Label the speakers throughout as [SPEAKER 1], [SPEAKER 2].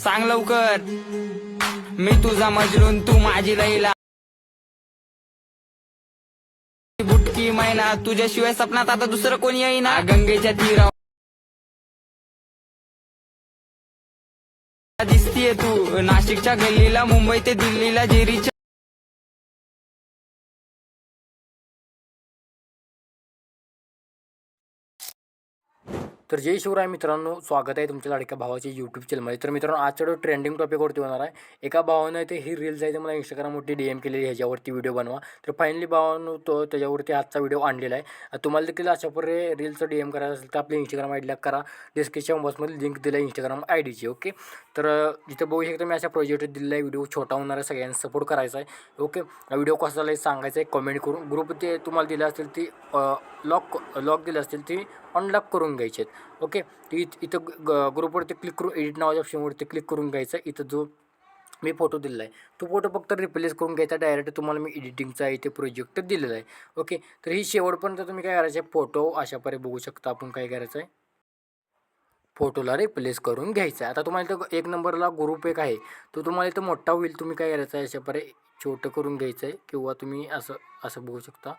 [SPEAKER 1] सांग लवकर. मी तुझा मजनून तू माझी लैला, बुटकी मैना, तुझ्याशिवाय सपनात आता दुसरं कोणी येईना. गंगेच्या तीरावर दिसतीये तू, नाशिकच्या गल्लीला, मुंबई ते दिल्लीला, जेरीच्या
[SPEAKER 2] तर जय शिवराय मित्रांनो, स्वागत आहे तुमच्या लाडक्या भावाच्या यूट्यूब चॅनलमध्ये. तर मित्रांनो, आजच्या ट्रेंडिंग टॉपिकवरती होणार आहे. एका भावानं ते ही रील्स आहे ते मला इंस्टाग्रामवरती DM केलेली, ह्याच्यावरती व्हिडिओ बनवा. तर फायनली भावानं तो त्याच्यावरती आजचा व्हिडिओ आणलेला आहे. तुम्हाला देखील अशा प्रकारे रील्सचं DM करायचं असेल तर आपल्या इंस्टाग्राम ID ला करा. डिस्क्रिप्शन बॉक्समध्ये लिंक दिलं आहे इंस्टाग्राम ID ची. ओके, तर जिथं बघू शकता मी अशा प्रोजेक्ट दिलेला आहे. व्हिडिओ छोटा होणार आहे, सगळ्यांना सपोर्ट करायचा आहे. ओके, व्हिडिओ कसा झाला आहे सांगायचं आहे कमेंट करून. ग्रुप ते तुम्हाला दिले असतील ती लॉक दिले असतील ती अनलॉक करून घ्यायचे आहेत. ओके, इथं ग्रुपवरती क्लिक करून एडिट नावाच्या ऑप्शनवरती क्लिक करून घ्यायचं. इथं जो मी फोटो दिलेला आहे तो फोटो फक्त रिप्लेस करून घ्यायचा. डायरेक्ट तुम्हाला मी एडिटिंगचा इथे प्रोजेक्ट दिलेला आहे. ओके, तर ही शेवटपर्यंत तुम्ही काय करायचं आहे, फोटो अशा प्रकारे बघू शकता. आपण काय करायचं आहे, फोटोला रिप्लेस करून घ्यायचा आहे. आता तुम्हाला इथं एक नंबरला ग्रुप एक आहे तो तुम्हाला इथं मोठा होईल. तुम्ही काय करायचं आहे, अशा प्रकारे छोटं करून घ्यायचं आहे किंवा तुम्ही असं असं बघू शकता.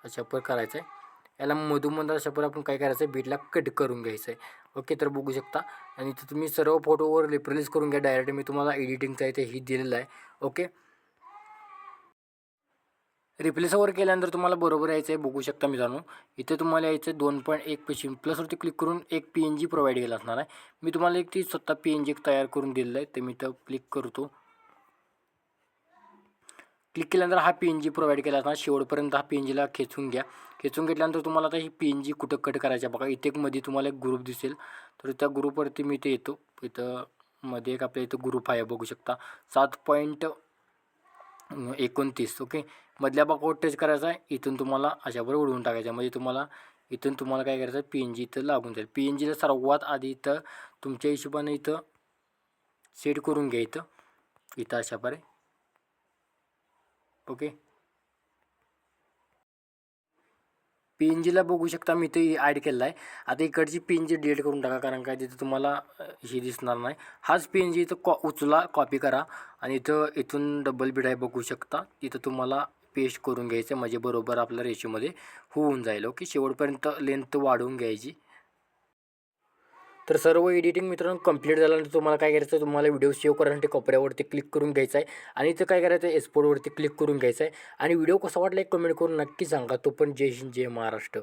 [SPEAKER 2] अशा प्रकारे करायचं आहे. याला मधून अशा प्रकारे आपण काय करायचं आहे, बीटला कट करून घ्यायचं आहे. ओके, तर बघू शकता. आणि इथं तुम्ही सर्व फोटोवर रिप्लेस करून घ्या. डायरेक्ट मी तुम्हाला एडिटिंगचा इथे ही दिलेलं आहे. ओके, रिप्लेसवर केल्यानंतर तुम्हाला बरोबर यायचं आहे. बघू शकता मित्रांनो, इथे तुम्हाला यायचं आहे 2.1 पेशी प्लसवरती क्लिक करून एक PNG प्रोव्हाइड केला असणार आहे. मी तुम्हाला एक ती स्वतः PNG तयार करून दिलेलं आहे. ते मी इथं क्लिक करतो. क्लिक केल्यानंतर हा PNG प्रोव्हाइड केला असणार. शेवटपर्यंत हा PNGला खेचून घ्या. खेचून घेतल्यानंतर तुम्हाला आता ही PNG कुठं कट करायची बघा. इथे एक मध्ये तुम्हाला एक ग्रुप दिसेल, तर त्या ग्रुपवरती मी इथे येतो. इथं मध्ये एक आपल्या इथं ग्रुप आहे, बघू शकता 7.29. ओके, मधल्या बाकावर टच करायचा आहे. इथून तुम्हाला अशावर उडवून टाकायचं आहे. म्हणजे तुम्हाला इथून तुम्हाला काय करायचं आहे, PNG इथं लागून जाईल. PNGला सर्वात आधी इथं तुमच्या हिशोबाने इथं सेट करून घ्या. इथं अशा प्रकारे. ओके, PNGला बघू शकता मी इथे ॲड केलेला आहे. आता इकडची PNG डिलीट करून टाका, कारण काय तिथं तुम्हाला ही दिसणार नाही. हाच PNG इथं उचला, कॉपी करा आणि इथून डबल बीट आहे बघू शकता. इथं तुम्हाला पेस्ट करून घ्यायचं, म्हणजे बरोबर आपल्या रेशोमध्ये होऊन जाईल. ओके, शेवटपर्यंत लेंथ वाढवून घ्यायची. तर सर्व एडिटिंग मित्रांनो कंप्लीट झाल्यानंतर तुम्हाला काय करायचं आहे, तुम्हाला व्हिडिओ सेव्ह करण्यासाठी कोपऱ्यावरती क्लिक करून घ्यायचा आहे. आणि इथं काय करायचं आहे, एक्सपोर्टवरती क्लिक करून घ्यायचं आहे. आणि व्हिडिओ कसा वाटला एक कमेंट करून नक्की सांगा. तो पण जय हिंद, जय महाराष्ट्र.